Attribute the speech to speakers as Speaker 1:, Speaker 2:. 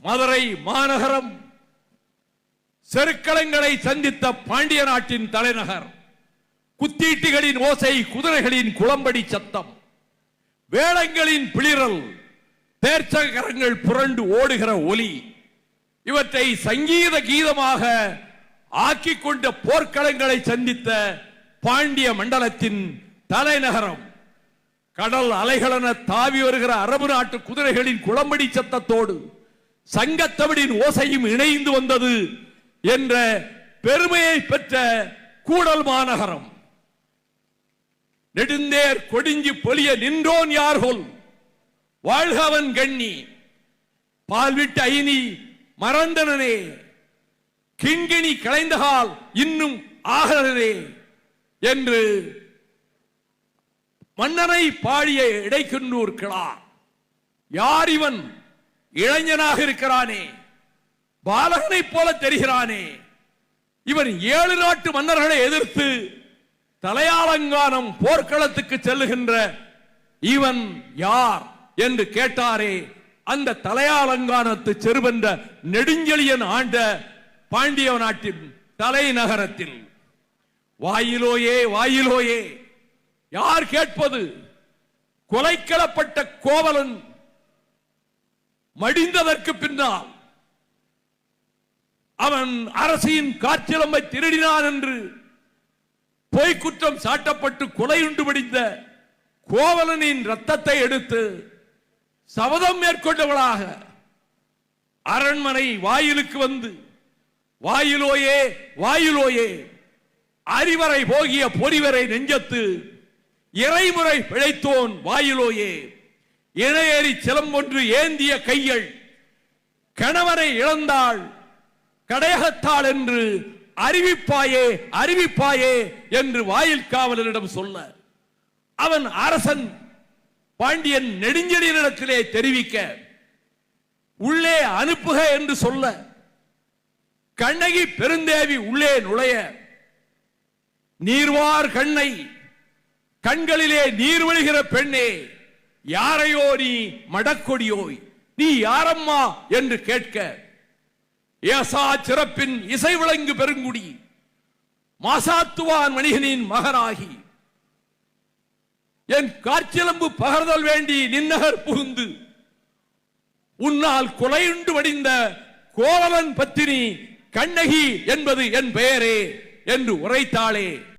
Speaker 1: மதுரை மாநகரம் செருக்களங்களை சந்தித்த பாண்டிய நாட்டின் தலைநகர். குத்தீட்டிகளின் ஓசை, குதிரைகளின் குளம்படி சத்தம், வேளங்களின் பிளிரல், தேர்ச்சகரங்கள் புரண்டு ஓடுகிற ஒலி, இவற்றை சங்கீத கீதமாக ஆக்கிக் கொண்ட போர்க்களங்களை சந்தித்த பாண்டிய மண்டலத்தின் தலைநகரம். கடல் அலைகளென தாவி வருகிற அரபு நாட்டு குதிரைகளின் குளம்படி சத்தத்தோடு சங்கத்தமிழின் ஓசையும் இணைந்து வந்தது என்ற பெருமையை பெற்ற கூடல் மாநகரம். நெடுந்தேர் கொடிஞ்சி பொலிய நின்றோன் யார்கொல், வாழ்கவன் கண்ணி, பால்விட்டு ஐனி மறந்தனே, கிண்கிணி களைந்தகால் இன்னும் ஆகலனே என்று மன்னனை பாடிய இடைக்குன்னூர் கிழார். யார் இவன்? இளைஞனாக இருக்கிறானே, பாலகனை போல தெரிகிறானே, இவன் 7 நாட்டு மன்னர்களை எதிர்த்து தலையாலங்கானம் போர்க்களத்துக்கு செல்லுகின்ற இவன் யார் என்று கேட்டாரே, அந்த தலையாலங்கானத்து செருவென்ற நெடுஞ்செழியன் ஆண்ட பாண்டிய நாட்டின் தலைநகரத்தில். வாயிலோயே வாயிலோயே, யார் கேட்பது? கொலைக்களப்பட்ட கோவலன் மடிந்ததற்கு பின்னால் அவன் அரசின் காற்றிலம்பை திருடினான் என்று பொய்க்குற்றம் சாட்டப்பட்டு கொலையுண்டு மடிந்த கோவலனின் ரத்தத்தை எடுத்து சபதம் மேற்கொண்டவளாக அரண்மனை வாயிலுக்கு வந்து, வாயிலோயே வாயிலோயே, அறிவரை போகிய பொறிவரை நெஞ்சத்து இறைமுறை பிழைத்தோன் வாயிலோயே, இணையேறி சிலம்பொன்று ஏந்திய கையள் கணவனை இழந்தாள் கடையகத்தாள் என்று அறிவிப்பாயே அறிவிப்பாயே என்று வாயில் காவலரிடம் சொல்ல, அவன் அரசன் பாண்டியன் நெடுஞ்செழியனிடத்திலே தெரிவிக்க, உள்ளே அனுப்புக என்று சொல்ல, கண்ணகி பெருந்தேவி உள்ளே நுழைய, நீர்வார் கண்ணை, கண்களிலே நீர் வழிகிற பெண்ணே, யாரையோ நீ மடக்கொடியோய், நீ யாரம்மா என்று கேட்க, ஏசா சிறப்பின் இசை விளங்கு பெருங்குடி மாசாத்துவான் மணிகனின் மகனாகி என் காற்சிலம்பு பகர்தல் வேண்டி நின்னகர் புகுந்து உன்னால் கொலையுண்டு வடிந்த கோவலன் பத்தினி கண்ணகி என்பது என் பெயரே என்று உரைத்தாளே.